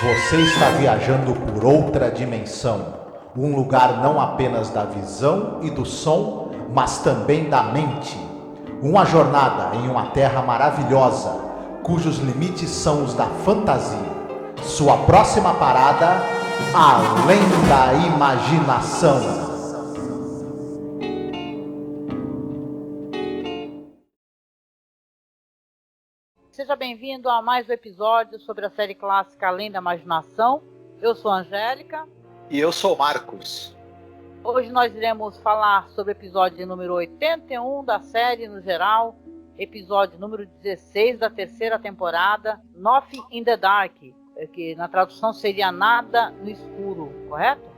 Você está viajando por outra dimensão, um lugar não apenas da visão e do som, mas também da mente. Uma jornada em uma terra maravilhosa, cujos limites são os da fantasia. Sua próxima parada, além da imaginação. Seja bem-vindo a mais um episódio sobre a série clássica Além da Imaginação. Eu sou a Angélica. E eu sou o Marcos. Hoje nós iremos falar sobre o episódio número 81 da série no geral, episódio número 16 da terceira temporada, Nothing in the Dark, que na tradução seria Nada no Escuro, correto?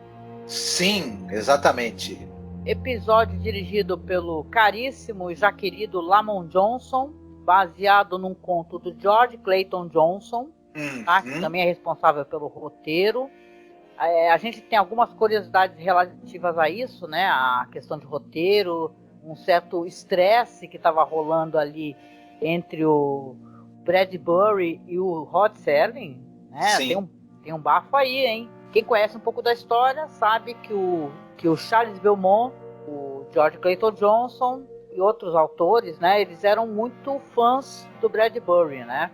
Sim, exatamente. Episódio dirigido pelo caríssimo e já querido Lamont Johnson, baseado num conto do George Clayton Johnson, tá? Que também é responsável pelo roteiro. A gente tem algumas curiosidades relativas a isso, né? A questão de roteiro, um certo estresse que estava rolando ali entre o Bradbury e o Rod Serling, né? Tem um bafo aí, hein? Quem conhece um pouco da história sabe que o Charles Beaumont, o George Clayton Johnson e outros autores, né, eles eram muito fãs do Bradbury, né?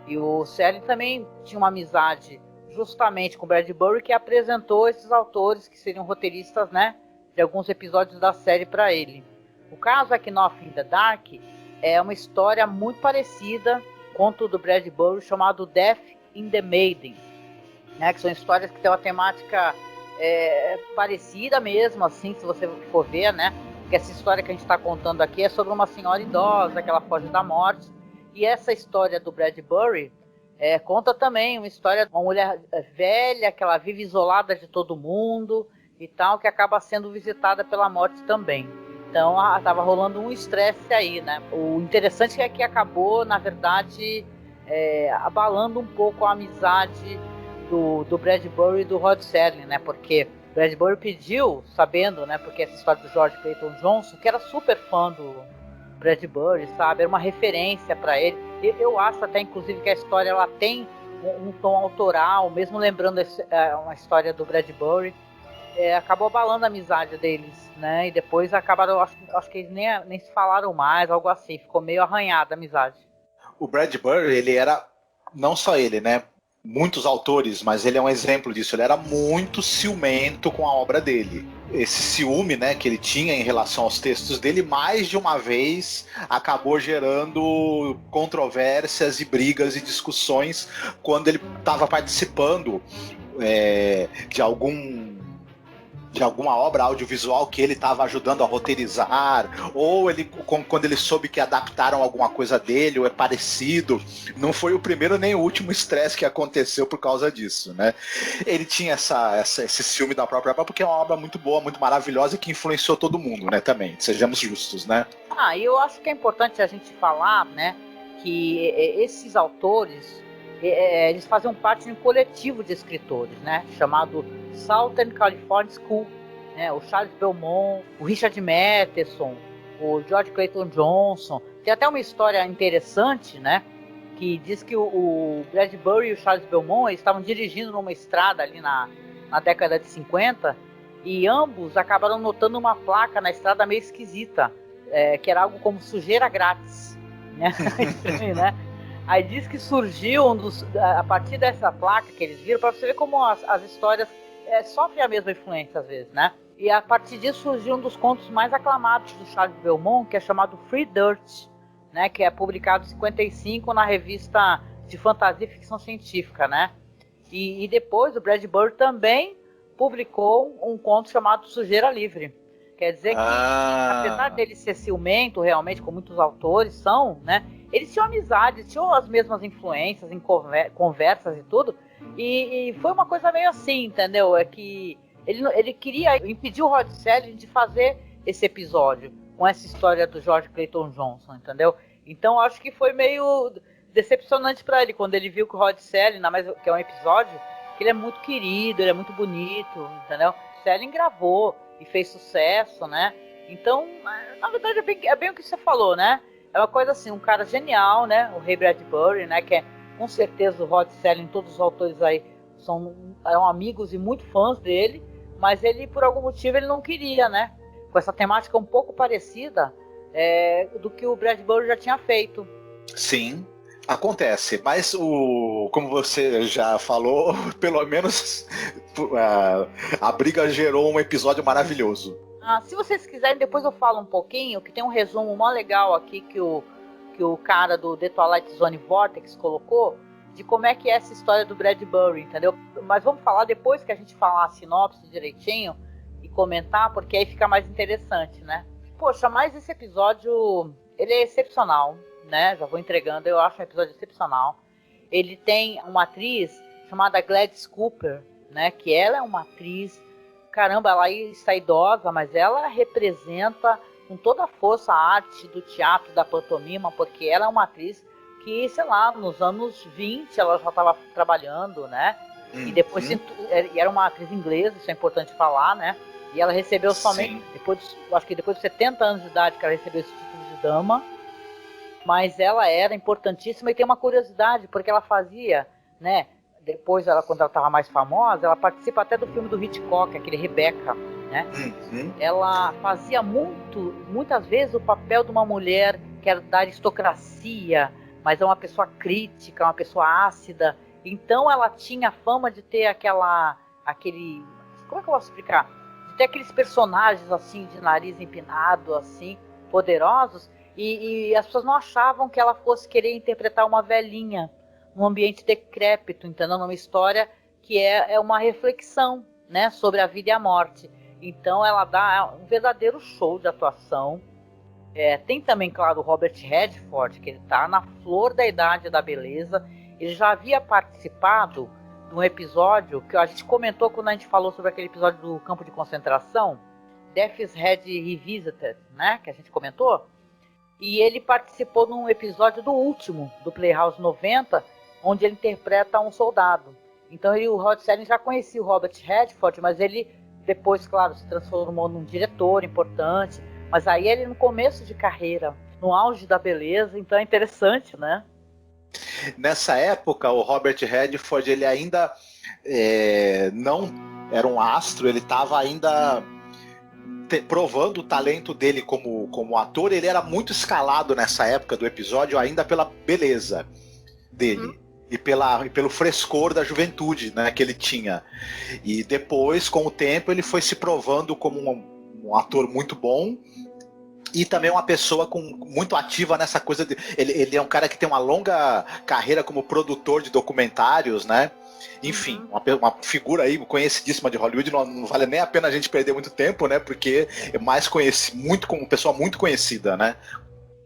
E o Serling também tinha uma amizade justamente com o Bradbury, que apresentou esses autores que seriam roteiristas, né, de alguns episódios da série para ele. O caso é que Nothing in the Dark é uma história muito parecida com o do Bradbury chamado Death in the Maiden, né, que são histórias que têm uma temática parecida mesmo, assim, se você for ver, né? Que essa história que a gente está contando aqui é sobre uma senhora idosa que ela foge da morte. E essa história do Bradbury conta também uma história de uma mulher velha que ela vive isolada de todo mundo e tal, que acaba sendo visitada pela morte também. Então estava rolando um estresse aí, né? O interessante é que acabou, na verdade, abalando um pouco a amizade do Bradbury e do Rod Serling, né? Porque Bradbury pediu, sabendo, né, porque essa história do George Clayton Johnson, que era super fã do Bradbury, sabe, era uma referência para ele. Eu acho até, inclusive, que a história ela tem um tom autoral, mesmo lembrando uma história do Bradbury, acabou abalando a amizade deles, né, e depois acabaram, acho que eles nem se falaram mais, algo assim, ficou meio arranhada a amizade. O Bradbury, ele era, não só ele, né, muitos autores, mas ele é um exemplo disso. Ele era muito ciumento com a obra dele. Esse ciúme, né, que ele tinha em relação aos textos dele, mais de uma vez acabou gerando controvérsias e brigas e discussões quando ele estava participando de alguma obra audiovisual que ele estava ajudando a roteirizar, ou quando ele soube que adaptaram alguma coisa dele, ou é parecido. Não foi o primeiro nem o último estresse que aconteceu por causa disso, né? Ele tinha esse ciúme da própria obra, porque é uma obra muito boa, muito maravilhosa e que influenciou todo mundo, né, também, sejamos justos, né? E eu acho que é importante a gente falar, né, que esses autores, eles faziam parte de um coletivo de escritores, né, chamado Southern California School, né, o Charles Beaumont, o Richard Matheson, o George Clayton Johnson. Tem até uma história interessante, né, que diz que o Bradbury e o Charles Beaumont eles estavam dirigindo numa estrada ali na década de 50 e ambos acabaram notando uma placa na estrada meio esquisita, que era algo como sujeira grátis, né? Estranho, né? Aí diz que surgiu a partir dessa placa que eles viram, para você ver como as histórias sofrem a mesma influência às vezes, né? E a partir disso surgiu um dos contos mais aclamados do Charles Beaumont, que é chamado Free Dirt, né? Que é publicado em 55 na revista de fantasia e ficção científica, né? E depois o Bradbury também publicou um conto chamado Sujeira Livre. Quer dizer que, apesar dele ser ciumento, realmente, como muitos autores são, né? Eles tinham amizade, tinham as mesmas influências em conversas e tudo. E foi uma coisa meio assim, entendeu? É que ele queria impedir o Rod Serling de fazer esse episódio com essa história do George Clayton Johnson, entendeu? Então acho que foi meio decepcionante para ele quando ele viu que o Rod Serling, que é um episódio que ele é muito querido, ele é muito bonito, entendeu? Serling gravou e fez sucesso, né? Então, na verdade, é bem o que você falou, né? É uma coisa assim, um cara genial, né? O Ray Bradbury, né? Que é com certeza o Rod Serling, todos os autores aí eram amigos e muito fãs dele, mas ele, por algum motivo, ele não queria, né? Com essa temática um pouco parecida do que o Bradbury já tinha feito. Sim, acontece, mas como você já falou, pelo menos a briga gerou um episódio maravilhoso. Se vocês quiserem, depois eu falo um pouquinho, que tem um resumo mó legal aqui que o cara do The Twilight Zone Vortex colocou, de como é que é essa história do Bradbury, entendeu? Mas vamos falar depois que a gente falar a sinopse direitinho e comentar, porque aí fica mais interessante, né? Poxa, mas esse episódio, ele é excepcional, né? Já vou entregando, eu acho um episódio excepcional. Ele tem uma atriz chamada Gladys Cooper, né? Que ela é uma atriz, caramba, ela está idosa, mas ela representa com toda a força a arte do teatro, da pantomima, porque ela é uma atriz que, sei lá, nos anos 20 ela já estava trabalhando, né? E depois era uma atriz inglesa, isso é importante falar, né? E ela recebeu somente, acho que depois de 70 anos de idade que ela recebeu esse título de dama, mas ela era importantíssima. E tem uma curiosidade, porque ela fazia, né? Depois, quando ela estava mais famosa, ela participa até do filme do Hitchcock, aquele Rebecca, né? Ela fazia muitas vezes o papel de uma mulher que era da aristocracia, mas é uma pessoa crítica, uma pessoa ácida. Então ela tinha fama de ter aquele... Como é que eu posso explicar? De ter aqueles personagens assim, de nariz empinado, assim, poderosos, e as pessoas não achavam que ela fosse querer interpretar uma velhinha num ambiente decrépito, entendeu? Numa história que é uma reflexão, né, sobre a vida e a morte. Então ela dá um verdadeiro show de atuação. Tem também, claro, o Robert Redford, que ele está na flor da idade da beleza. Ele já havia participado de um episódio que a gente comentou quando a gente falou sobre aquele episódio do campo de concentração, Death's Head Revisited, né, que a gente comentou. E ele participou num episódio do último, do Playhouse 90, onde ele interpreta um soldado. Então o Rod Serling já conhecia o Robert Redford, mas ele depois, claro, se transformou num diretor importante. Mas aí ele no começo de carreira, no auge da beleza, então é interessante, né? Nessa época, o Robert Redford, ele ainda não era um astro, ele estava ainda provando o talento dele como ator. Ele era muito escalado nessa época do episódio, ainda pela beleza dele. E pelo frescor da juventude, né, que ele tinha. E depois, com o tempo, ele foi se provando como um ator muito bom e também uma pessoa muito ativa nessa coisa de... Ele é um cara que tem uma longa carreira como produtor de documentários, né? Enfim, uma figura aí conhecidíssima de Hollywood. Não vale nem a pena a gente perder muito tempo, né? Porque é mais conhecido, como pessoa muito conhecida, né?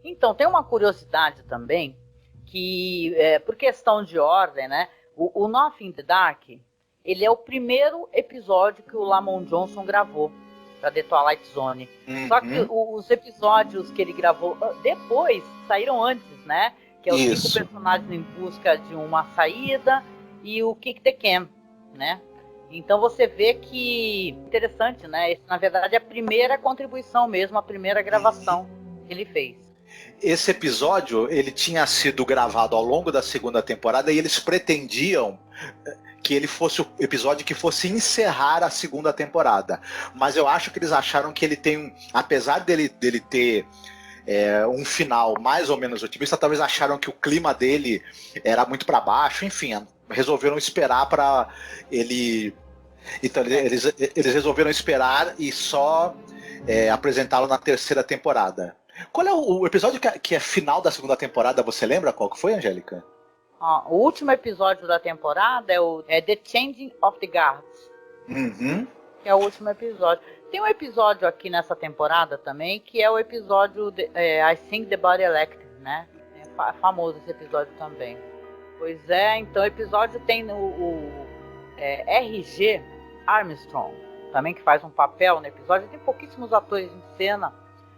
Então, tem uma curiosidade também, que por questão de ordem, né? O Nothing in the Dark, ele é o primeiro episódio que o Lamont Johnson gravou para The Twilight Zone. Só que os episódios que ele gravou depois saíram antes, né? Que é os 5 personagens em busca de uma saída e o Kick the Can, né? Então você vê que interessante, né? Esse, na verdade, é a primeira contribuição mesmo, a primeira gravação que ele fez. Esse episódio, ele tinha sido gravado ao longo da segunda temporada e eles pretendiam que ele fosse o episódio que fosse encerrar a segunda temporada. Mas eu acho que eles acharam que ele tem, apesar dele ter um final mais ou menos otimista, talvez acharam que o clima dele era muito para baixo, enfim, resolveram esperar para ele... Então eles resolveram esperar e só apresentá-lo na terceira temporada. Qual é o episódio que é final da segunda temporada? Você lembra qual que foi, Angélica? O último episódio da temporada é The Changing of the Guards. Que é o último episódio. Tem um episódio aqui nessa temporada também, que é o episódio I Think the Body Electric, né? É famoso esse episódio também. Pois é, então o episódio tem o R.G. Armstrong, também, que faz um papel no episódio. Tem pouquíssimos atores em cena,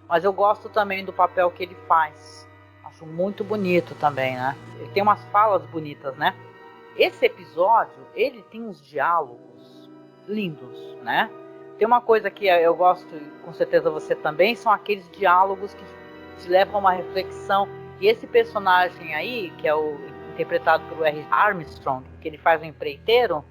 mas eu gosto também do papel que ele faz. Acho muito bonito também, né? Ele tem umas falas bonitas, né? Esse episódio, ele tem uns diálogos lindos, né? Tem uma coisa que eu gosto, e com certeza você também, são aqueles diálogos que te levam a uma reflexão. E esse personagem aí, que é interpretado pelo R. Armstrong, que ele faz o empreiteiro,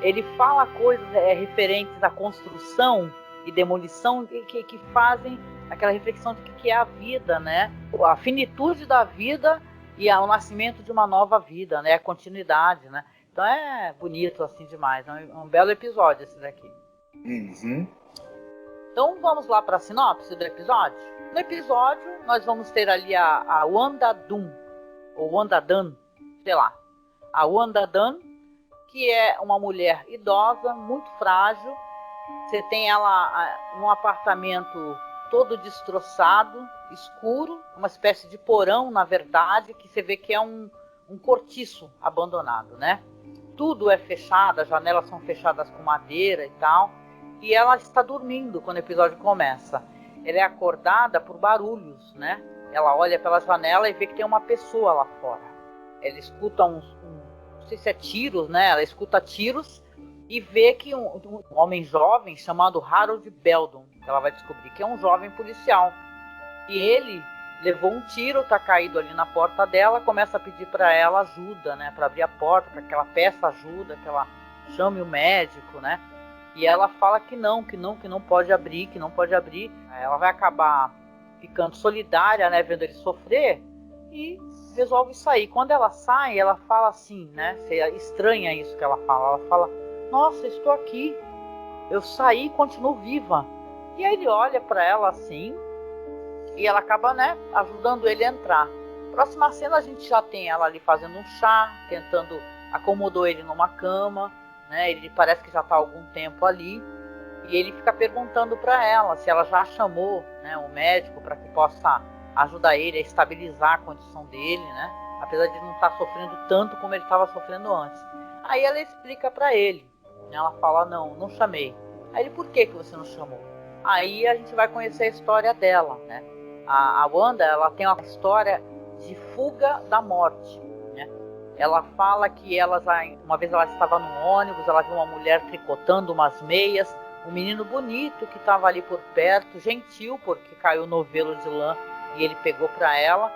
ele fala coisas referentes à construção e demolição que fazem aquela reflexão de que é a vida, né? A finitude da vida e o nascimento de uma nova vida, né? A continuidade, né? Então é bonito assim demais, é um belo episódio esse daqui. Uhum. Então vamos lá para a sinopse do episódio. No episódio nós vamos ter ali a Wanda Dunn, ou Wanda Dunn, sei lá. A Wanda Dunn, que é uma mulher idosa, muito frágil. Você tem ela num apartamento todo destroçado, escuro, uma espécie de porão, na verdade, que você vê que é um cortiço abandonado, né? Tudo é fechado, as janelas são fechadas com madeira e tal. E ela está dormindo quando o episódio começa. Ela é acordada por barulhos, né? Ela olha pela janela e vê que tem uma pessoa lá fora. Ela escuta não sei se é tiros, né? Ela escuta tiros e vê que um homem jovem chamado Harold Beldon, que ela vai descobrir que é um jovem policial. E ele levou um tiro, tá caído ali na porta dela, começa a pedir para ela ajuda, né? Para abrir a porta, para que ela peça ajuda, que ela chame o médico, né? E ela fala que não pode abrir, que não pode abrir. Ela vai acabar ficando solidária, né? Vendo ele sofrer e resolve sair. Quando ela sai, ela fala assim, né? Você estranha isso que ela fala. Ela fala: nossa, estou aqui. Eu saí e continuo viva. E aí ele olha para ela assim e ela acaba, né, ajudando ele a entrar. Próxima cena a gente já tem ela ali fazendo um chá, acomodou ele numa cama, né? Ele parece que já está há algum tempo ali. E ele fica perguntando para ela se ela já chamou, né, um médico para que possa ajudar ele a estabilizar a condição dele, né? Apesar de não estar sofrendo tanto como ele estava sofrendo antes. Aí ela explica para ele. Ela fala: não chamei. Aí ele: por que você não chamou? Aí a gente vai conhecer a história dela, né? A Wanda, ela tem uma história de fuga da morte, né? Ela fala que uma vez ela estava num ônibus, ela viu uma mulher tricotando umas meias, um menino bonito que estava ali por perto, gentil, porque caiu no novelo de lã e ele pegou para ela.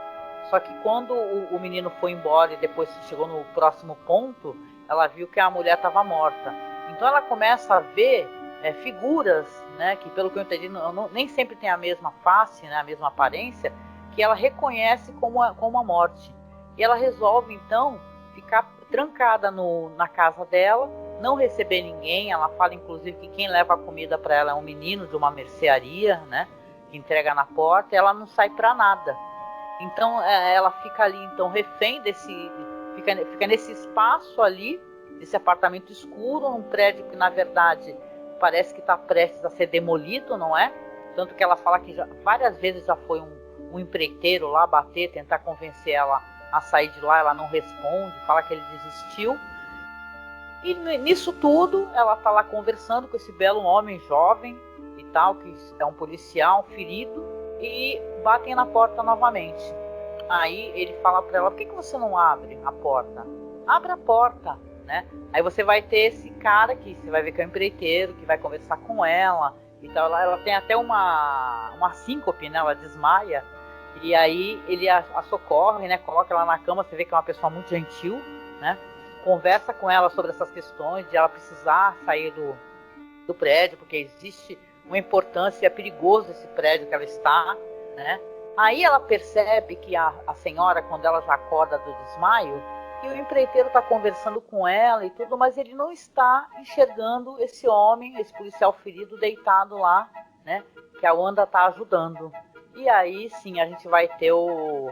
Só que quando o menino foi embora e depois chegou no próximo ponto, ela viu que a mulher estava morta. Então ela começa a ver figuras, né, que pelo que eu entendi nem sempre tem a mesma face, né, a mesma aparência, que ela reconhece como a morte. E ela resolve então ficar trancada na casa dela, não receber ninguém. Ela fala inclusive que quem leva a comida para ela é um menino de uma mercearia, né, que entrega na porta, e ela não sai para nada. Então ela fica ali então refém fica nesse espaço ali, desse apartamento escuro, num prédio que na verdade parece que está prestes a ser demolido, não é? Tanto que ela fala que várias vezes já foi um empreiteiro lá bater, tentar convencer ela a sair de lá, ela não responde, fala que ele desistiu. E nisso tudo, ela está lá conversando com esse belo homem jovem e tal, que é um policial ferido, e batem na porta novamente. Aí ele fala para ela: por que você não abre a porta? Abre a porta, né? Aí você vai ter esse cara que você vai ver que é um empreiteiro, que vai conversar com ela. Então ela tem até uma síncope, né? Ela desmaia. E aí ele a socorre, né? Coloca ela na cama, você vê que é uma pessoa muito gentil, né? Conversa com ela sobre essas questões de ela precisar sair do prédio, porque existe uma importância, é perigoso esse prédio que ela está, né? Aí ela percebe que a senhora, quando ela já acorda do desmaio, que o empreiteiro está conversando com ela e tudo, mas ele não está enxergando esse homem, esse policial ferido, deitado lá, né? Que a Wanda está ajudando. E aí sim a gente vai ter o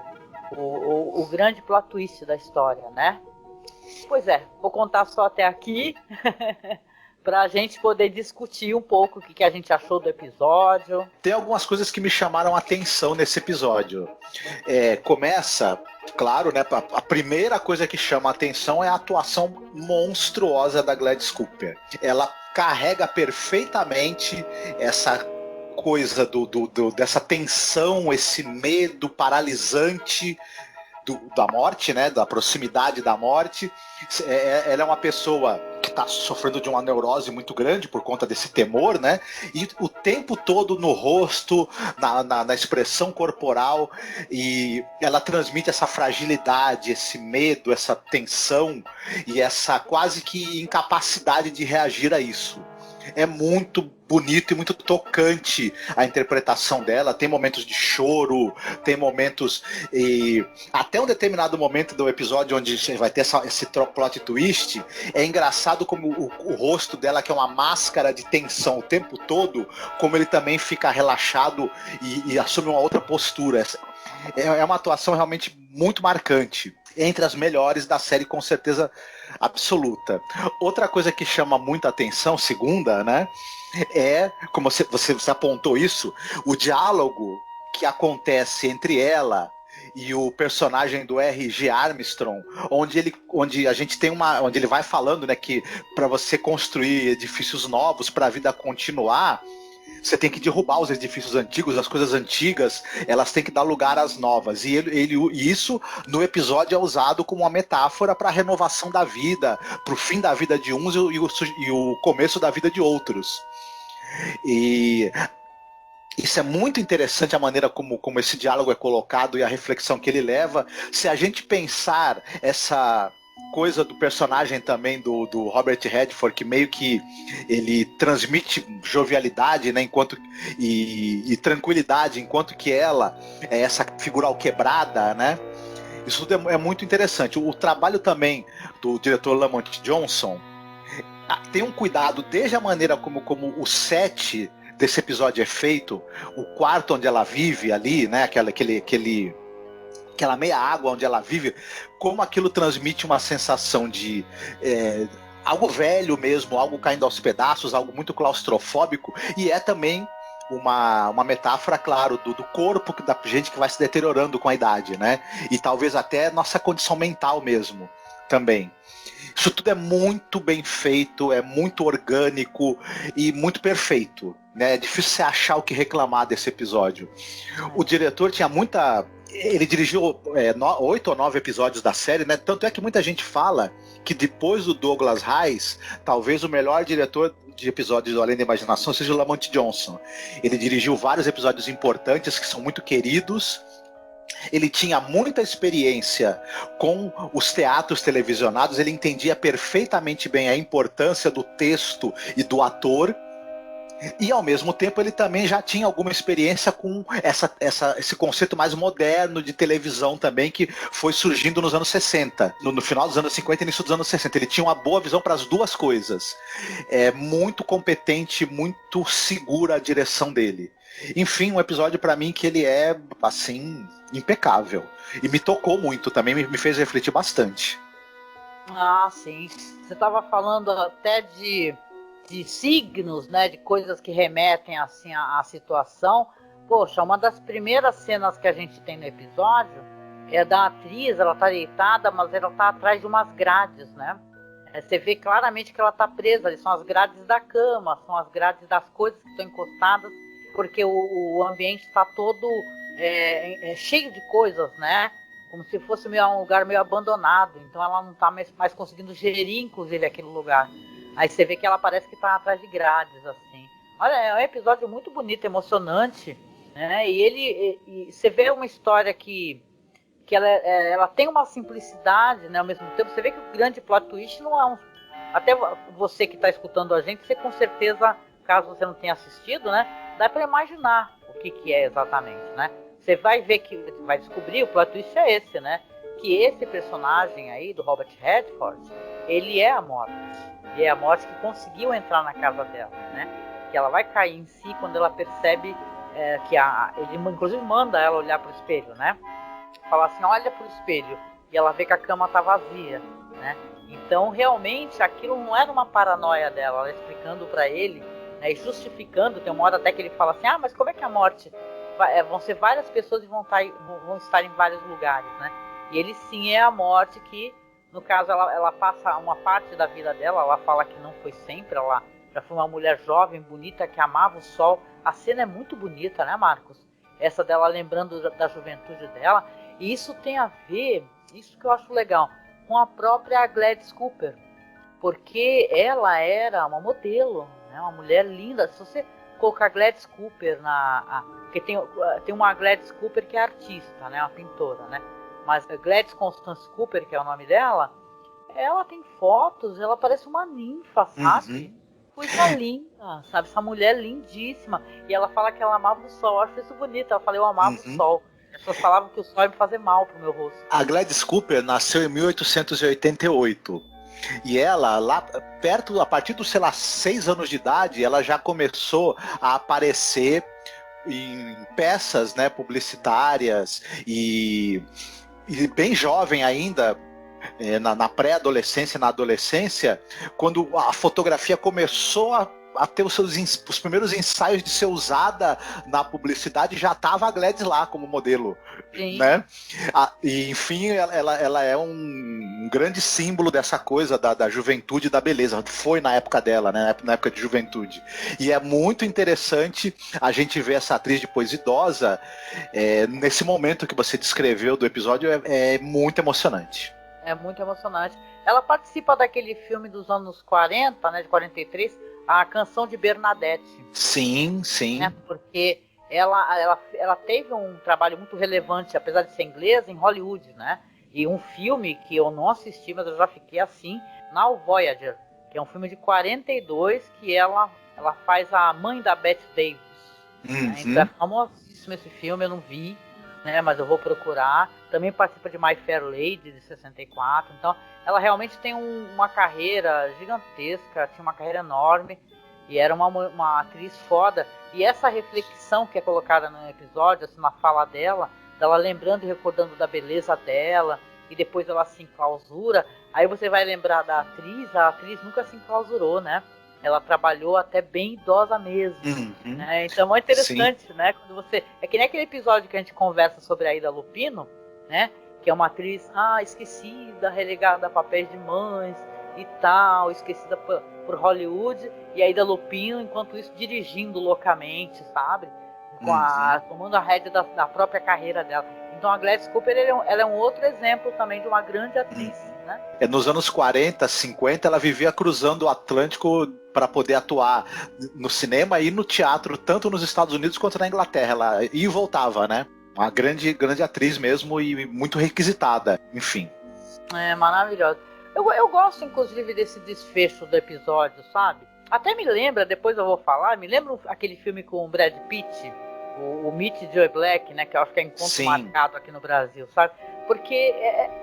grande plot twist da história, né? Pois é, vou contar só até aqui para a gente poder discutir um pouco o que a gente achou do episódio. Tem algumas coisas que me chamaram a atenção nesse episódio. Começa, claro, né? A primeira coisa que chama a atenção é a atuação monstruosa da Gladys Cooper. Ela carrega perfeitamente essa coisa dessa tensão, esse medo paralisante da morte, né? Da proximidade da morte. Ela é uma pessoa que está sofrendo de uma neurose muito grande por conta desse temor, né? E o tempo todo no rosto, na expressão corporal, e ela transmite essa fragilidade, esse medo, essa tensão e essa quase que incapacidade de reagir a isso. É muito bonito e muito tocante a interpretação dela. Tem momentos de choro, tem momentos... até um determinado momento do episódio onde vai ter esse plot twist, é engraçado como o rosto dela, que é uma máscara de tensão o tempo todo, como ele também fica relaxado e assume uma outra postura. É uma atuação realmente muito marcante. Entre as melhores da série, com certeza absoluta. Outra coisa que chama muita atenção, segunda, né, é, como você apontou isso, o diálogo que acontece entre ela e o personagem do R.G. Armstrong, onde a gente tem onde ele vai falando, né, que para você construir edifícios novos, para a vida continuar, você tem que derrubar os edifícios antigos, as coisas antigas, elas têm que dar lugar às novas. E isso, no episódio, é usado como uma metáfora para a renovação da vida, para o fim da vida de uns e o começo da vida de outros. E isso é muito interessante, a maneira como esse diálogo é colocado e a reflexão que ele leva. Se a gente pensar essa coisa do personagem também do Robert Redford, que meio que ele transmite jovialidade, né, e tranquilidade, enquanto que ela é essa figura alquebrada, né? Isso tudo é muito interessante. O trabalho também do diretor Lamont Johnson tem um cuidado desde a maneira como o set desse episódio é feito, o quarto onde ela vive ali, né, aquela meia água onde ela vive, como aquilo transmite uma sensação de algo velho mesmo, algo caindo aos pedaços, algo muito claustrofóbico, e é também uma metáfora, claro, do corpo da gente que vai se deteriorando com a idade, né? E talvez até nossa condição mental mesmo, também. Isso tudo é muito bem feito, é muito orgânico e muito perfeito, né? É difícil você achar o que reclamar desse episódio. O diretor tinha muita... Ele dirigiu 8 ou 9 episódios da série, né? Tanto é que muita gente fala que depois do Douglas Reis, talvez o melhor diretor de episódios do Além da Imaginação seja o Lamont Johnson. Ele dirigiu vários episódios importantes que são muito queridos. Ele tinha muita experiência com os teatros televisionados, ele entendia perfeitamente bem a importância do texto e do ator. E ao mesmo tempo ele também já tinha alguma experiência com esse conceito mais moderno de televisão também, que foi surgindo nos anos 60, no final dos anos 50 e início dos anos 60. Ele tinha uma boa visão para as duas coisas. É muito competente, muito segura a direção dele. Enfim, um episódio para mim que ele é, assim, impecável. E me tocou muito também, me fez refletir bastante. Ah, sim. Você estava falando até de signos, né, de coisas que remetem assim à situação. Poxa, uma das primeiras cenas que a gente tem no episódio é da atriz, ela tá deitada, mas ela tá atrás de umas grades, né? Você vê claramente que ela tá presa ali, são as grades da cama, são as grades das coisas que estão encostadas, porque o ambiente está todo cheio de coisas, né? Como se fosse um lugar meio abandonado, então ela não tá mais conseguindo gerir, inclusive, aquele lugar. Aí você vê que ela parece que tá atrás de grades, assim. Olha, é um episódio muito bonito, emocionante, né? E você vê uma história que ela tem uma simplicidade, né? Ao mesmo tempo, você vê que o grande plot twist não é até você que está escutando a gente, você com certeza, caso você não tenha assistido, né? Dá para imaginar o que é exatamente, né? Você vai ver vai descobrir, o plot twist é esse, né? Que esse personagem aí, do Robert Redford, ele é a morte. E é a morte que conseguiu entrar na casa dela, né? Que ela vai cair em si quando ela percebe que ele inclusive manda ela olhar pro espelho, né? Fala assim, olha pro espelho. E ela vê que a cama tá vazia, né? Então, realmente, aquilo não era uma paranoia dela. Ela explicando pra ele, né, e justificando. Tem uma hora até que ele fala assim, mas como é que a morte... vão ser várias pessoas e vão estar em vários lugares, né? E ele sim é a morte que... No caso, ela passa uma parte da vida dela, ela fala que não foi sempre, ela já foi uma mulher jovem, bonita, que amava o sol. A cena é muito bonita, né, Marcos? Essa dela lembrando da juventude dela. E isso tem a ver, isso que eu acho legal, com a própria Gladys Cooper. Porque ela era uma modelo, né? Uma mulher linda. Se você colocar Gladys Cooper porque tem uma Gladys Cooper que é artista, né? Uma pintora, né? Mas a Gladys Constance Cooper, que é o nome dela, ela tem fotos, ela parece uma ninfa, sabe? Coisa linda, sabe? Essa mulher lindíssima. E ela fala que ela amava o sol. Eu acho isso bonito. Ela fala, eu amava o sol. As pessoas falavam que o sol ia me fazer mal pro meu rosto. A Gladys Cooper nasceu em 1888. E ela, lá perto, a partir dos, 6 anos de idade, ela já começou a aparecer em peças, né, publicitárias e bem jovem ainda, na pré-adolescência, na adolescência, quando a fotografia começou a ter os primeiros ensaios de ser usada na publicidade, já estava a Gladys lá como modelo. Sim. Né? E enfim, ela é um grande símbolo dessa coisa da juventude e da beleza. Foi na época dela, né? Na época de juventude. E é muito interessante a gente ver essa atriz depois idosa, nesse momento que você descreveu do episódio, é muito emocionante. É muito emocionante. Ela participa daquele filme dos anos 40, né, de 43, A Canção de Bernadette. Sim, sim. Né, porque ela teve um trabalho muito relevante, apesar de ser inglesa, em Hollywood, né? E um filme que eu não assisti, mas eu já fiquei assim, Now Voyager, que é um filme de 42, que ela faz a mãe da Bette Davis. Né? Então é famosíssimo esse filme, eu não vi, né? Mas eu vou procurar. Também participa de My Fair Lady, de 64. Então, ela realmente tem uma carreira gigantesca, tinha uma carreira enorme, e era uma atriz foda. E essa reflexão que é colocada no episódio, assim, na fala dela lembrando e recordando da beleza dela, e depois ela se enclausura, aí você vai lembrar da atriz, a atriz nunca se enclausurou, né? Ela trabalhou até bem idosa mesmo. Né? Então é interessante, sim, né? Quando você... É que nem aquele episódio que a gente conversa sobre a Ida Lupino, né? Que é uma atriz esquecida, relegada a papéis de mães e tal, esquecida por Hollywood, e a Ida Lupino, enquanto isso, dirigindo loucamente, sabe? Tomando a rédea da própria carreira dela. Então a Gladys Cooper, ela é um outro exemplo também de uma grande atriz, né? Nos anos 40, 50, ela vivia cruzando o Atlântico para poder atuar no cinema e no teatro, tanto nos Estados Unidos quanto na Inglaterra. Ela ia e voltava, né? Uma grande atriz mesmo e muito requisitada, enfim. É maravilhosa. Eu gosto, inclusive, desse desfecho do episódio, sabe? Até me lembra, depois eu vou falar, me lembra aquele filme com o Brad Pitt, o Meet Joe Black, né? Que eu acho que é Encontro Sim. Marcado aqui no Brasil, sabe? Porque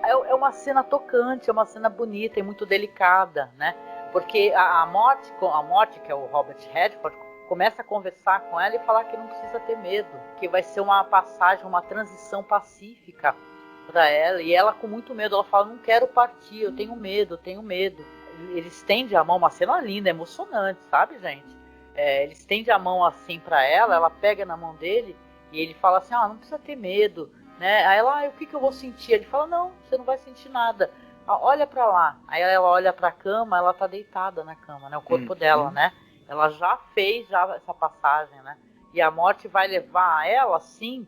é uma cena tocante, é uma cena bonita e muito delicada, né? Porque a Morty, que é o Robert Redford, começa a conversar com ela e falar que não precisa ter medo, que vai ser uma passagem, uma transição pacífica para ela, e ela com muito medo, ela fala, não quero partir, eu tenho medo. Ele estende a mão, uma cena linda, emocionante, sabe, gente? Ele estende a mão assim para ela pega na mão dele, e ele fala assim, não precisa ter medo, né? Aí ela, o que eu vou sentir? Ele fala, não, você não vai sentir nada. Olha para lá. Aí ela olha para a cama, ela tá deitada na cama, né? O corpo dela, né? Ela já fez essa passagem, né? E a morte vai levar ela, sim,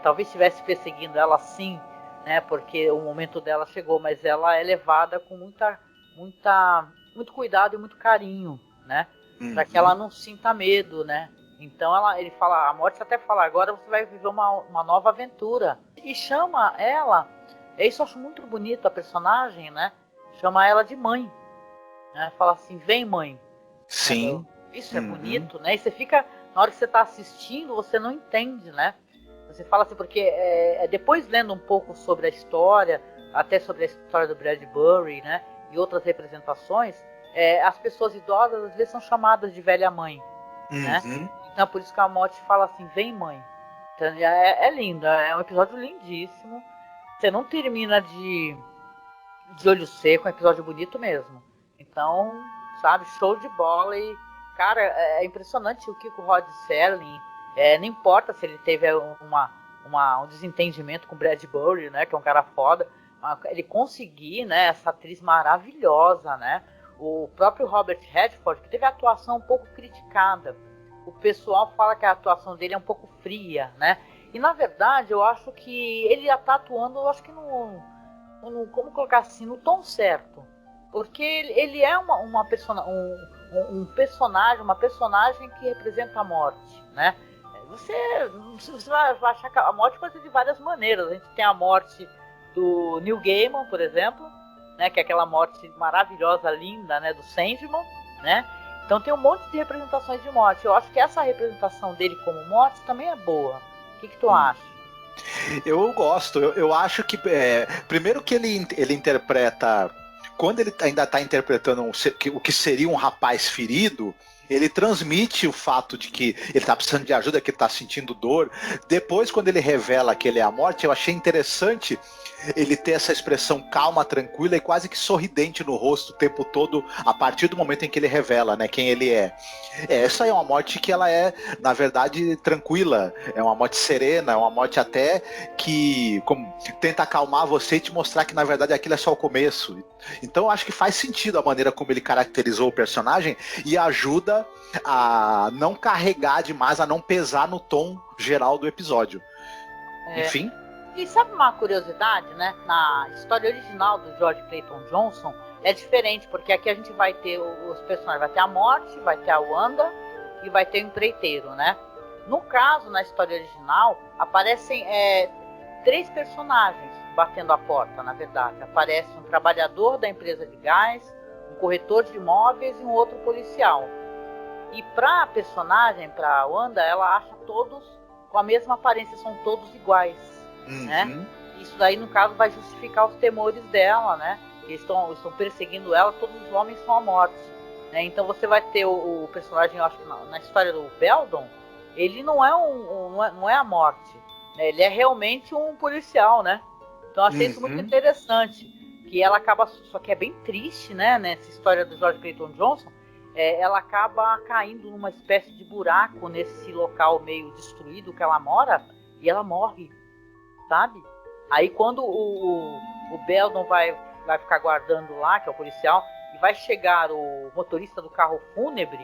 talvez estivesse perseguindo ela, sim, né? Porque o momento dela chegou, mas ela é levada com muito cuidado e muito carinho, né? Para que ela não sinta medo, né? Então ele fala, a morte até fala, agora você vai viver uma nova aventura. E chama ela, isso eu acho muito bonito a personagem, né? Chama ela de mãe, né? Fala assim, vem mãe. Sim. Isso é bonito, né? E você fica, na hora que você está assistindo, você não entende, né? Você fala assim, porque depois lendo um pouco sobre a história, até sobre a história do Bradbury, né? E outras representações, as pessoas idosas às vezes são chamadas de velha mãe, né? Então por isso que a morte fala assim, vem mãe. Então, é lindo, é um episódio lindíssimo. Você não termina de olho seco, é um episódio bonito mesmo. Então, sabe, show de bola. E, cara, é impressionante o que o Rod Serling, não importa se ele teve um desentendimento com o Bradbury, né, que é um cara foda, ele conseguir, né, essa atriz maravilhosa, né, o próprio Robert Redford, que teve a atuação um pouco criticada. O pessoal fala que a atuação dele é um pouco fria, né, E na verdade, eu acho que ele está atuando, eu acho que como colocar assim, no tom certo. Porque ele é uma personagem, uma personagem que representa a morte, né? Você vai achar que a morte pode ser de várias maneiras. A gente tem a morte do Neil Gaiman, por exemplo, né? Que é aquela morte maravilhosa, linda, né? Do Sandman, né? Então tem um monte de representações de morte. Eu acho que essa representação dele como morte também é boa. O que tu acha? Eu gosto. Eu acho que primeiro que ele interpreta, quando ele ainda está interpretando o que seria um rapaz ferido, ele transmite o fato de que ele está precisando de ajuda, que ele está sentindo dor. Depois, quando ele revela que ele é a morte, eu achei interessante ele ter essa expressão calma, tranquila e quase que sorridente no rosto o tempo todo, a partir do momento em que ele revela, né, quem ele é. Essa é uma morte que ela é, na verdade, tranquila, é uma morte serena, é uma morte até que tenta acalmar você e te mostrar que, na verdade, aquilo é só o começo. Então eu acho que faz sentido a maneira como ele caracterizou o personagem e ajuda a não carregar demais, a não pesar no tom geral do episódio. Enfim. E sabe uma curiosidade, né? Na história original do George Clayton Johnson é diferente, porque aqui a gente vai ter os personagens, vai ter a morte, vai ter a Wanda e vai ter o empreiteiro, né? No caso, na história original, aparecem 3 personagens batendo a porta, na verdade. Aparece um trabalhador da empresa de gás, um corretor de imóveis e um outro policial. E para a personagem, para a Wanda, ela acha todos com a mesma aparência, são todos iguais. Né? Isso daí, no caso, vai justificar os temores dela, né? Eles estão perseguindo ela, todos os homens são a morte. Né? Então você vai ter o personagem, eu acho que na história do Beldon, ele não é a morte. Né? Ele é realmente um policial, né? Então eu achei isso muito interessante. Que ela acaba, só que é bem triste, né? Nessa história do George Clayton Johnson, ela acaba caindo numa espécie de buraco nesse local meio destruído que ela mora, e ela morre. Sabe? Aí quando o Beldon vai ficar guardando lá, que é o policial, e vai chegar o motorista do carro fúnebre,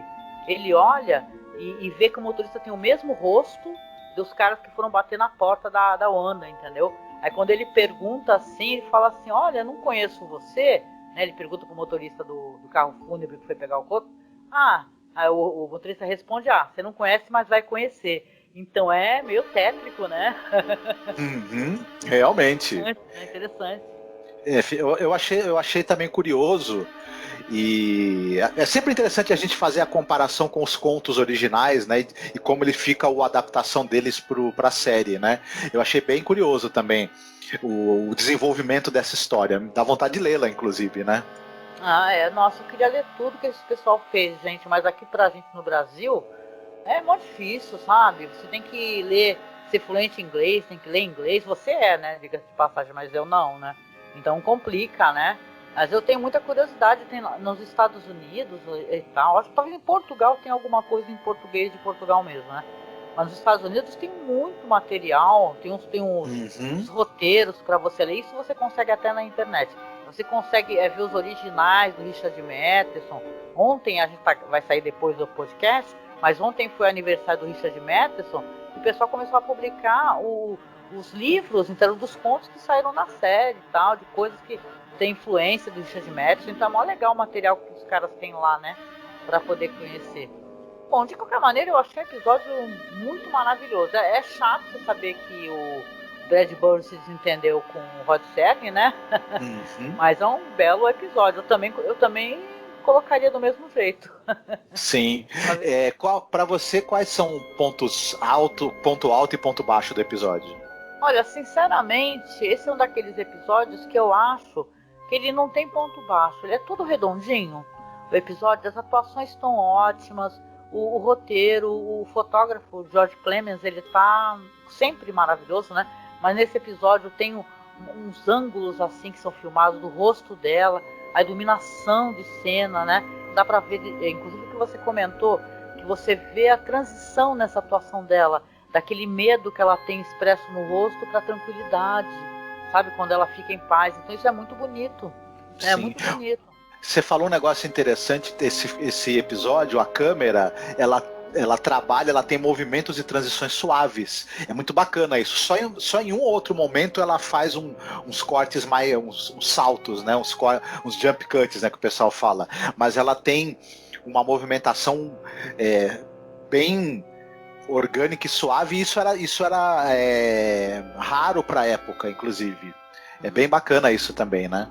ele olha e vê que o motorista tem o mesmo rosto dos caras que foram bater na porta da Wanda, entendeu? Aí quando ele pergunta assim, ele fala assim, olha, não conheço você, né? Ele pergunta pro motorista do carro fúnebre que foi pegar o corpo. Aí o motorista responde, você não conhece, mas vai conhecer. Então é meio tétrico, né? Realmente. É interessante. Eu achei também curioso, e é sempre interessante a gente fazer a comparação com os contos originais, né? E como ele fica a adaptação deles para a série, né? Eu achei bem curioso também o desenvolvimento dessa história. Dá vontade de lê-la, inclusive, né? Nossa, eu queria ler tudo que esse pessoal fez, gente, mas aqui pra gente no Brasil é muito difícil, sabe? Você tem que ser fluente em inglês, tem que ler inglês. Você né? Diga-se de passagem, mas eu não, né? Então complica, né? Mas eu tenho muita curiosidade, tem nos Estados Unidos e tal. Acho que talvez em Portugal tem alguma coisa em português de Portugal mesmo, né? Mas nos Estados Unidos tem muito material, tem uns roteiros para você ler. Isso você consegue até na internet. Você consegue ver os originais do Richard Matheson. Ontem, a gente vai sair depois do podcast, mas ontem foi o aniversário do Richard Matheson e o pessoal começou a publicar os livros, então, dos contos que saíram na série e tal, de coisas que tem influência do Richard Matheson. Então é mó legal o material que os caras têm lá, né? Pra poder conhecer. Bom, de qualquer maneira, eu achei o episódio muito maravilhoso. É chato você saber que o Brad Bird se desentendeu com o Rod Serling, né? Mas é um belo episódio. Eu também colocaria do mesmo jeito. Sim. Para você, quais são ponto alto e ponto baixo do episódio? Olha, sinceramente, esse é um daqueles episódios que eu acho que ele não tem ponto baixo. Ele é todo redondinho. O episódio, as atuações estão ótimas. O roteiro, o fotógrafo George Clemens, ele tá sempre maravilhoso, né? Mas nesse episódio tem uns ângulos assim que são filmados do rosto dela, a iluminação de cena, né? Dá pra ver, inclusive o que você comentou, que você vê a transição nessa atuação dela, daquele medo que ela tem expresso no rosto pra tranquilidade, sabe? Quando ela fica em paz. Então isso é muito bonito. É muito bonito. Você falou um negócio interessante, esse episódio, a câmera, ela ela trabalha, ela tem movimentos e transições suaves. É muito bacana isso. Só em um ou outro momento ela faz uns cortes mais, uns saltos, né? Uns jump cuts, né? Que o pessoal fala. Mas ela tem uma movimentação bem orgânica e suave. E isso era raro para a época, inclusive. É bem bacana isso também, né?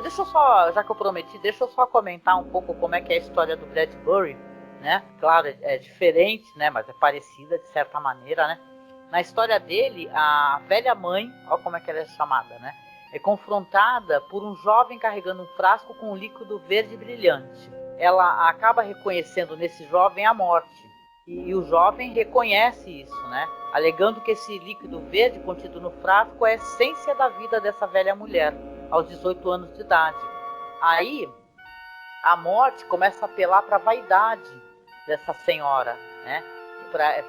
Deixa eu só, já que eu prometi, deixa eu só comentar um pouco como é que é a história do Bradbury, né? Claro, é diferente, né? Mas é parecida de certa maneira, né? Na história dele, a velha mãe, olha como é que ela é chamada, né? É confrontada por um jovem carregando um frasco com um líquido verde brilhante. Ela acaba reconhecendo nesse jovem a morte. E o jovem reconhece isso, né? Alegando que esse líquido verde contido no frasco é a essência da vida dessa velha mulher, aos 18 anos de idade. Aí, a morte começa a apelar para a vaidade dessa senhora, né?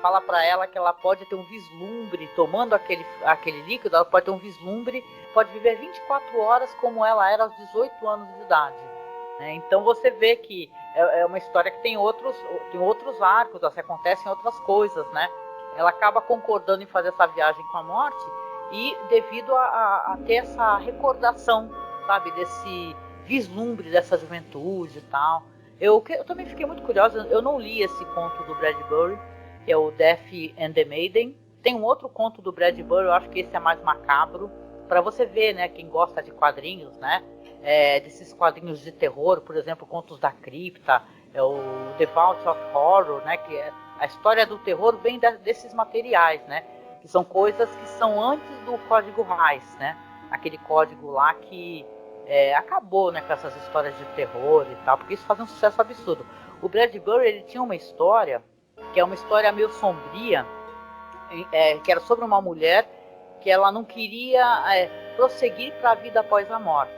Fala para ela que ela pode ter um vislumbre, tomando aquele líquido, ela pode ter um vislumbre, pode viver 24 horas como ela era aos 18 anos de idade. Né? Então você vê que é uma história que tem outros arcos, assim, acontecem outras coisas, né? Ela acaba concordando em fazer essa viagem com a morte e devido a ter essa recordação, sabe, desse vislumbre dessa juventude e tal. Eu também fiquei muito curiosa, eu não li esse conto do Bradbury, que é o Death and the Maiden. Tem um outro conto do Bradbury, eu acho que esse é mais macabro, para você ver, né, quem gosta de quadrinhos, né, desses quadrinhos de terror, por exemplo, Contos da Cripta, o The Vault of Horror, né, que é a história do terror vem desses materiais, né, que são coisas que são antes do Código Hays, né, aquele código lá que acabou, né, com essas histórias de terror e tal, porque isso faz um sucesso absurdo. O Bradbury, ele tinha uma história, que é uma história meio sombria, que era sobre uma mulher que ela não queria prosseguir para a vida após a morte.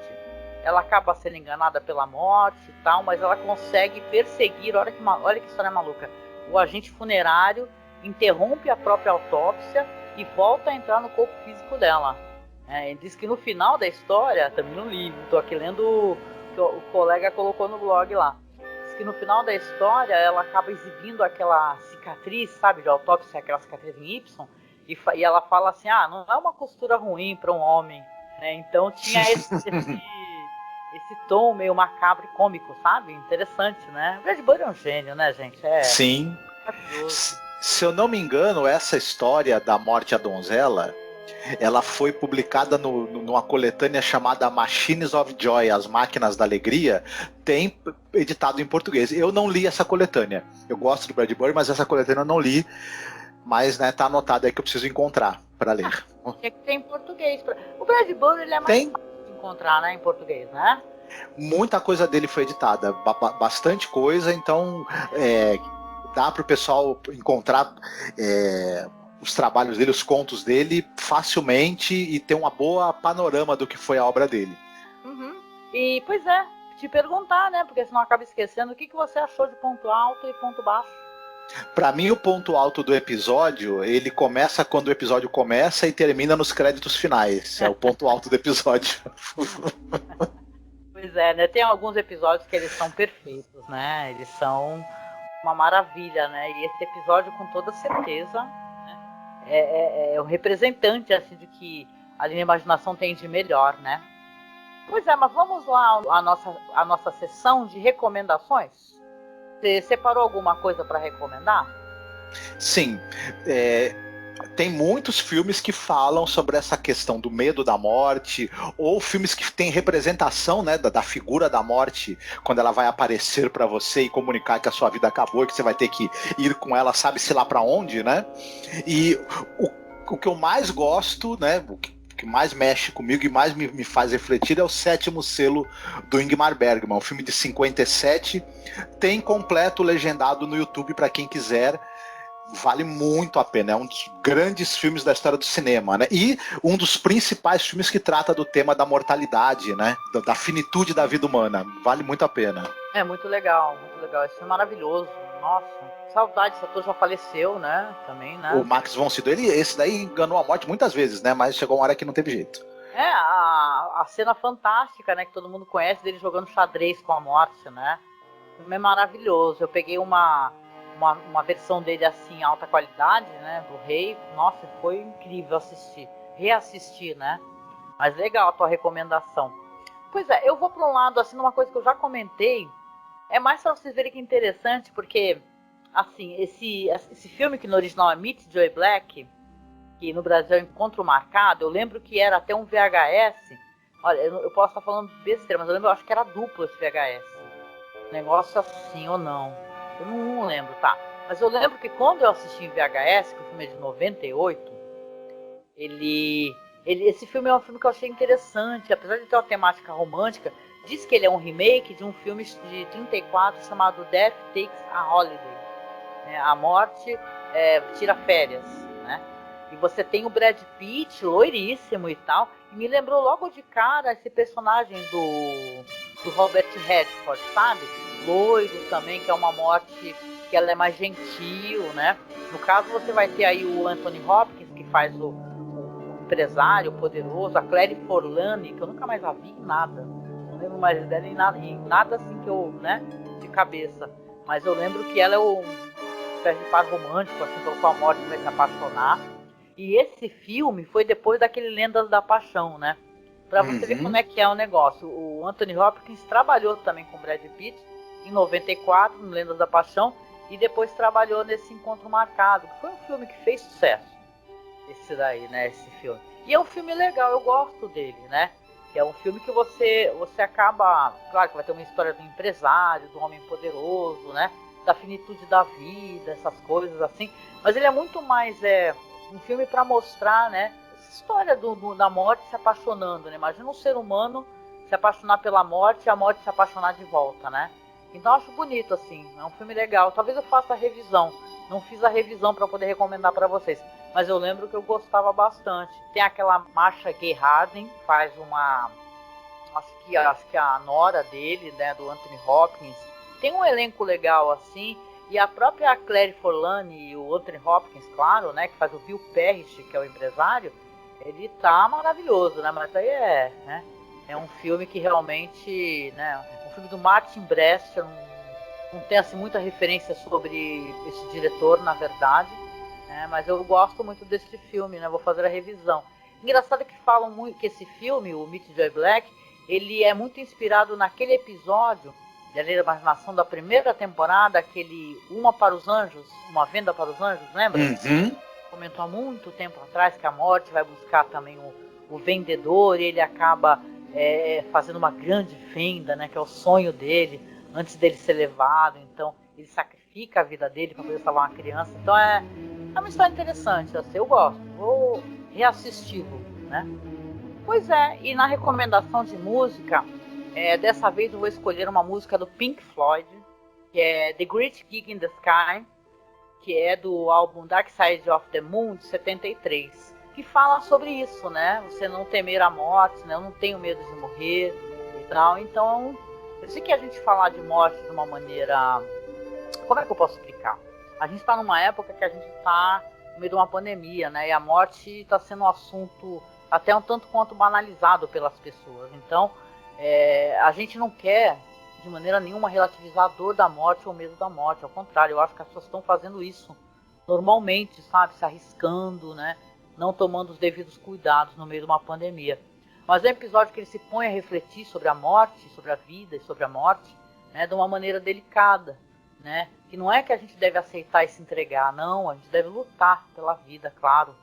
Ela acaba sendo enganada pela morte e tal, mas ela consegue perseguir, olha que história maluca, o agente funerário interrompe a própria autópsia e volta a entrar no corpo físico dela. Diz que no final da história, também não li, estou aqui lendo o que o colega colocou no blog lá. Diz que no final da história ela acaba exibindo aquela cicatriz, sabe, de autópsia, aquela cicatriz em Y, e ela fala assim, não é uma costura ruim para um homem. Então tinha esse tom meio macabro e cômico, sabe? Interessante, né? O Bradbury é um gênio, né, gente? Sim. Se eu não me engano, essa história da morte à donzela, ela foi publicada numa coletânea chamada Machines of Joy, As Máquinas da Alegria, tem editado em português. Eu não li essa coletânea. Eu gosto do Bradbury, mas essa coletânea eu não li. Mas, né, tá anotado aí que eu preciso encontrar para ler. Tinha que ter em português. O Bradbury, ele é mais fácil de encontrar, né, em português, né? Muita coisa dele foi editada, bastante coisa, então dá para o pessoal encontrar os trabalhos dele, os contos dele facilmente e ter uma boa panorama do que foi a obra dele. Uhum. E, pois te perguntar, né, porque senão acaba esquecendo, o que você achou de ponto alto e ponto baixo? Para mim, o ponto alto do episódio, ele começa quando o episódio começa e termina nos créditos finais. É o ponto alto do episódio. Pois né? Tem alguns episódios que eles são perfeitos, né? Eles são uma maravilha, né? E esse episódio, com toda certeza, né, é um representante, assim, de que a linha imaginação tem de melhor, né? Pois mas vamos lá a nossa sessão de recomendações? Você separou alguma coisa para recomendar? Sim. Tem muitos filmes que falam sobre essa questão do medo da morte, ou filmes que têm representação, né, da figura da morte, quando ela vai aparecer para você e comunicar que a sua vida acabou e que você vai ter que ir com ela, sabe-se lá para onde, né? E o que eu mais gosto, né, o que mais mexe comigo e mais me faz refletir é o Sétimo Selo do Ingmar Bergman, um filme de 57, tem completo legendado no YouTube para quem quiser. Vale muito a pena, é um dos grandes filmes da história do cinema, né? E um dos principais filmes que trata do tema da mortalidade, né? Da finitude da vida humana. Vale muito a pena. É muito legal, esse filme é maravilhoso. Nossa, saudade, esse ator já faleceu, né? Também, né? O Max von Sydow, esse daí enganou a morte muitas vezes, né? Mas chegou uma hora que não teve jeito. A cena fantástica, né? Que todo mundo conhece, dele jogando xadrez com a morte, né? O filme é maravilhoso. Eu peguei uma uma versão dele assim, em alta qualidade, né? Do Rei. Nossa, foi incrível reassistir, né? Mas legal a tua recomendação. Pois é, eu vou para um lado, assim, numa coisa que eu já comentei. É mais para vocês verem que é interessante, porque, assim, esse filme que no original é Meet Joe Black, que no Brasil é Encontro Marcado, eu lembro que era até um VHS. Olha, eu posso estar falando besteira, mas eu acho que era duplo esse VHS. Negócio assim ou não. Eu não lembro, tá? Mas eu lembro que quando eu assisti em VHS, que o filme é de 98, esse filme é um filme que eu achei interessante. Apesar de ter uma temática romântica, diz que ele é um remake de um filme de 34 chamado Death Takes a Holiday. A morte tira férias, né? E você tem o Brad Pitt, loiríssimo e tal. E me lembrou logo de cara esse personagem do Robert Redford, sabe? Loiro também, que é uma morte que ela é mais gentil, né? No caso, você vai ter aí o Anthony Hopkins, que faz o empresário poderoso, a Claire Forlani, que eu nunca mais a vi em nada. Não lembro mais dela em nada assim que eu, né, de cabeça. Mas eu lembro que ela é uma espécie de par romântico, assim, pelo qual a morte vai se apaixonar. E esse filme foi depois daquele Lendas da Paixão, né? Pra você ver como é que é o negócio. O Anthony Hopkins trabalhou também com o Brad Pitt em 94, no Lendas da Paixão, e depois trabalhou nesse Encontro Marcado, que foi um filme que fez sucesso. Esse daí, né? Esse filme. E é um filme legal, eu gosto dele, né? Que é um filme que você acaba... Claro que vai ter uma história do empresário, do homem poderoso, né? Da finitude da vida, essas coisas assim. Mas ele é muito mais um filme para mostrar, né? Essa história da morte se apaixonando, né? Imagina um ser humano se apaixonar pela morte e a morte se apaixonar de volta, né? Então eu acho bonito, assim. É um filme legal. Talvez eu faça a revisão. Não fiz a revisão para poder recomendar para vocês. Mas eu lembro que eu gostava bastante. Tem aquela Marcia Gay Harden, faz uma... Acho que a nora dele, né, do Anthony Hopkins. Tem um elenco legal, assim. E a própria Claire Forlani e o Anthony Hopkins, claro, né, que faz o Bill Parrish, que é o empresário, ele tá maravilhoso, né? Mas aí né, é um filme que realmente, né, um filme do Martin Brest, não tem assim muita referência sobre esse diretor, na verdade, né, mas eu gosto muito desse filme, né? Vou fazer a revisão. Engraçado que falam muito que esse filme, o Meet Joe Black, ele é muito inspirado naquele episódio de Além da Imaginação da primeira temporada, aquele Uma para os Anjos, Uma Venda para os Anjos, lembra? Comentou há muito tempo atrás que a morte vai buscar também o vendedor e ele acaba fazendo uma grande venda, né, que é o sonho dele, antes dele ser levado. Então ele sacrifica a vida dele para poder salvar uma criança. Então é uma história interessante, assim, eu gosto, vou reassisti-lo, né? Pois é, e na recomendação de música, dessa vez eu vou escolher uma música do Pink Floyd, que é The Great Gig in the Sky, que é do álbum Dark Side of the Moon, de 73, que fala sobre isso, né? Você não temer a morte, né? Eu não tenho medo de morrer e tal. Então, eu sei que a gente falar de morte de uma maneira... Como é que eu posso explicar? A gente está numa época que a gente está no meio de uma pandemia, né? E a morte está sendo um assunto até um tanto quanto banalizado pelas pessoas. Então, a gente não quer de maneira nenhuma relativizar a dor da morte ou o medo da morte. Ao contrário, eu acho que as pessoas estão fazendo isso normalmente, sabe? Se arriscando, né? Não tomando os devidos cuidados no meio de uma pandemia. Mas é um episódio que ele se põe a refletir sobre a morte, sobre a vida e sobre a morte, né? De uma maneira delicada, né? Que não é que a gente deve aceitar e se entregar, não. A gente deve lutar pela vida, claro.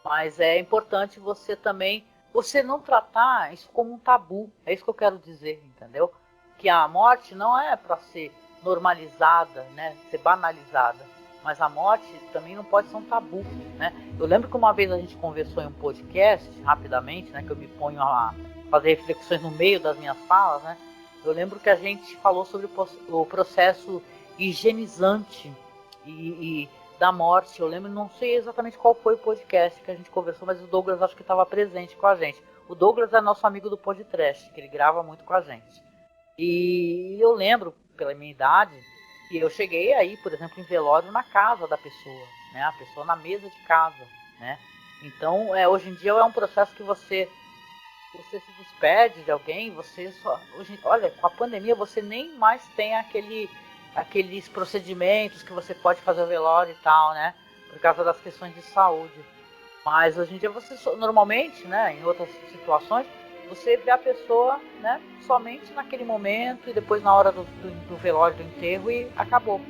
Mas é importante você também, você não tratar isso como um tabu. É isso que eu quero dizer, entendeu? Que a morte não é para ser normalizada, né? Ser banalizada. Mas a morte também não pode ser um tabu, né? Eu lembro que uma vez a gente conversou em um podcast, rapidamente, né? Que eu me ponho a fazer reflexões no meio das minhas falas, né? Eu lembro que a gente falou sobre o processo higienizante e da morte. Eu lembro, não sei exatamente qual foi o podcast que a gente conversou, mas o Douglas acho que estava presente com a gente. O Douglas é nosso amigo do podcast, que ele grava muito com a gente. E eu lembro, pela minha idade, que eu cheguei aí, por exemplo, em velório na casa da pessoa, né? A pessoa na mesa de casa, né? Então, hoje em dia é um processo que você se despede de alguém, você só... olha, com a pandemia você nem mais tem aqueles procedimentos que você pode fazer o velório e tal, né? Por causa das questões de saúde. Mas hoje em dia você normalmente, né, em outras situações, você vê a pessoa, né, somente naquele momento e depois na hora do velório, do enterro e acabou.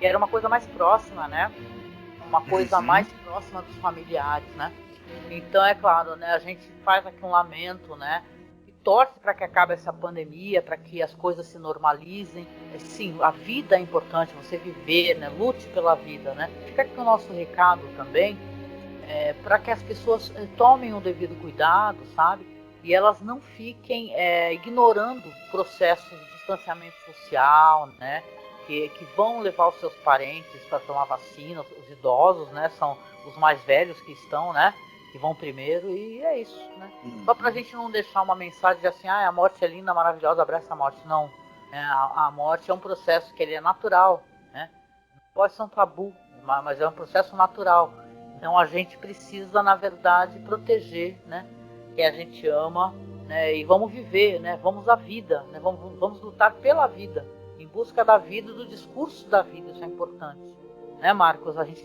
E era uma coisa mais próxima, né? Uma coisa mais próxima dos familiares, né? Então é claro, né, a gente faz aqui um lamento, né? E torce para que acabe essa pandemia, para que as coisas se normalizem. Sim, a vida é importante, você viver, né? Lute pela vida, né? Fica aqui o nosso recado também, para que as pessoas tomem o devido cuidado, sabe? E elas não fiquem ignorando processos de distanciamento social, né? Que vão levar os seus parentes para tomar vacina, os idosos, né? São os mais velhos que estão, né? Que vão primeiro, e é isso, né? Só pra gente não deixar uma mensagem de assim, a morte é linda, maravilhosa, abraça a morte. Não. A morte é um processo que ele é natural, né? Não pode ser um tabu, mas é um processo natural. Então a gente precisa, na verdade, proteger, né? Quem a gente ama, né? E vamos viver, né? Vamos à vida, né? Vamos lutar pela vida, em busca da vida, do discurso da vida, isso é importante, né, Marcos? A gente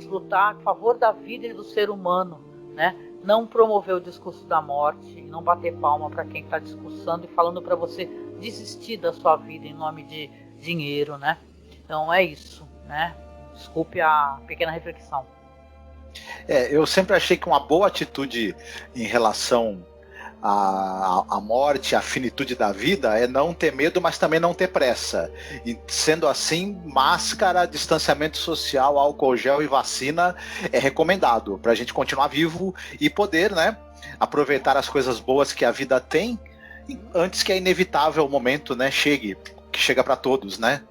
lutar a favor da vida e do ser humano, né? Não promover o discurso da morte, não bater palma para quem está discursando e falando para você desistir da sua vida em nome de dinheiro, né? Então é isso, né? Desculpe a pequena reflexão. Eu sempre achei que uma boa atitude em relação à morte, à finitude da vida, é não ter medo, mas também não ter pressa. E sendo assim, máscara, distanciamento social, álcool gel e vacina é recomendado para a gente continuar vivo e poder, né, aproveitar as coisas boas que a vida tem antes que a inevitável momento, né, chegue, que chega para todos, né?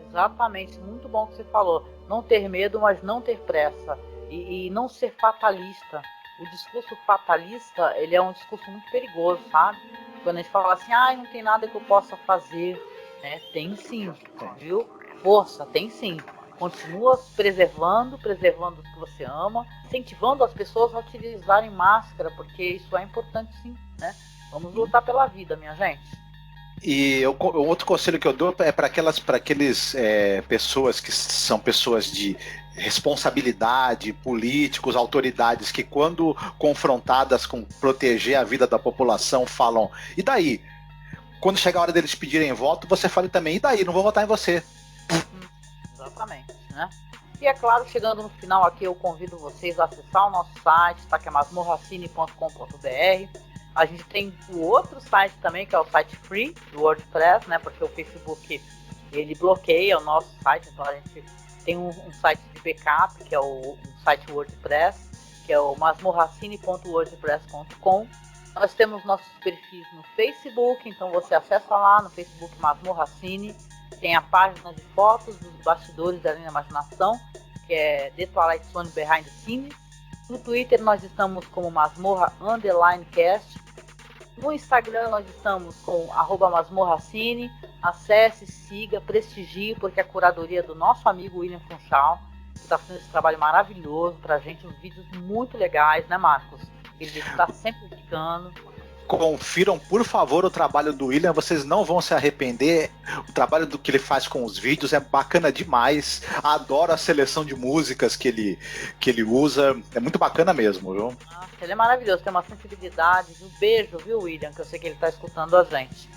Exatamente, muito bom que você falou. Não ter medo, mas não ter pressa. E não ser fatalista. O discurso fatalista, ele é um discurso muito perigoso, sabe? Quando a gente fala assim, não tem nada que eu possa fazer, né? Tem sim, viu? Força, tem sim. Continua preservando o que você ama, incentivando as pessoas a utilizarem máscara, porque isso é importante sim, né? Vamos lutar pela vida, minha gente. E o outro conselho que eu dou é para aqueles pessoas que são pessoas de responsabilidade, políticos, autoridades, que quando confrontadas com proteger a vida da população falam, e daí? Quando chegar a hora deles pedirem voto, você fala também, e daí? Não vou votar em você. Exatamente, né? E é claro, chegando no final aqui, eu convido vocês a acessar o nosso site, tá? Que é masmorracine.com.br. A gente tem o outro site também, que é o site free do WordPress, né? Porque o Facebook, ele bloqueia o nosso site, então a gente tem um site de backup, que é um site WordPress, que é o masmorracine.wordpress.com. Nós temos nossos perfis no Facebook, então você acessa lá no Facebook Masmorracine. Tem a página de fotos dos bastidores da Linha Imaginação, que é The Twilight Zone Behind the Scenes. No Twitter nós estamos como Masmorra_cast. No Instagram nós estamos com @masmorracine. Acesse, siga, prestigie, porque a curadoria é do nosso amigo William Funchal, que está fazendo esse trabalho maravilhoso pra gente, uns vídeos muito legais, né, Marcos? Ele está sempre indicando. Confiram, por favor, o trabalho do William, vocês não vão se arrepender. O trabalho do que ele faz com os vídeos é bacana demais. Adoro a seleção de músicas que ele usa. É muito bacana mesmo, viu? Ele é maravilhoso, tem uma sensibilidade. Um beijo, viu, William? Que eu sei que ele está escutando a gente.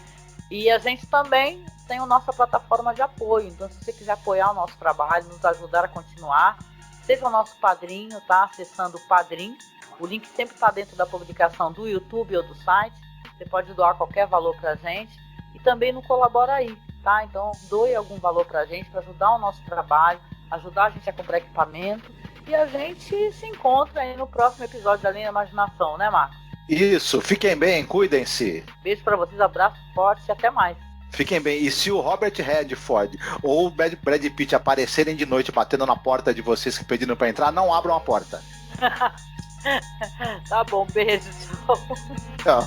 E a gente também tem a nossa plataforma de apoio. Então, se você quiser apoiar o nosso trabalho, nos ajudar a continuar, seja o nosso padrinho, tá? Acessando o Padrim. O link sempre está dentro da publicação do YouTube ou do site. Você pode doar qualquer valor pra gente. E também no Colabora Aí, tá? Então, doe algum valor pra gente para ajudar o nosso trabalho, ajudar a gente a comprar equipamento. E a gente se encontra aí no próximo episódio da Linha Imaginação, né, Marcos? Isso, fiquem bem, cuidem-se. Beijo pra vocês, abraço forte e até mais. Fiquem bem. E se o Robert Redford ou o Brad Pitt aparecerem de noite batendo na porta de vocês pedindo pra entrar, não abram a porta. Tá bom, beijo, tchau. Tchau.